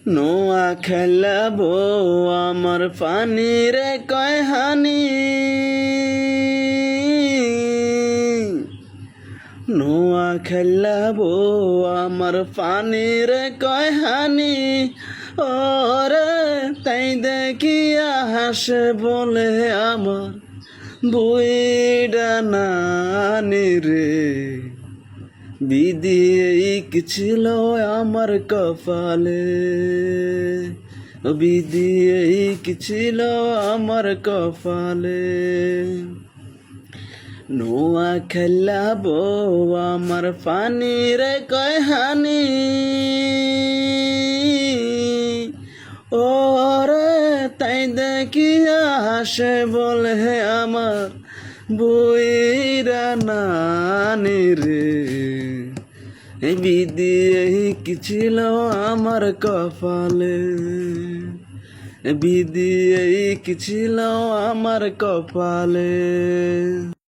নোয়া খেলাবো আমার পানিরে কয় হানি, নোয়া খেলাবো আমার পানিরে কয় হানি। ওরে তাই দেখিয়া হাসে বলে আমার বুইডা নানি রে, বিধি এই কি ছিল আমার কপালে, বিধি এই কি ছিল আমার কপালে। নোয়া খেলাবো আমার পানিরে কয় হানি, ওরে তাই দেখিয়া হাসে বলে আমার বুইরা নানি রে, বিধি এই কি ছিল আমার কপালে, বিধি এই কি ছিল আমার কপালে।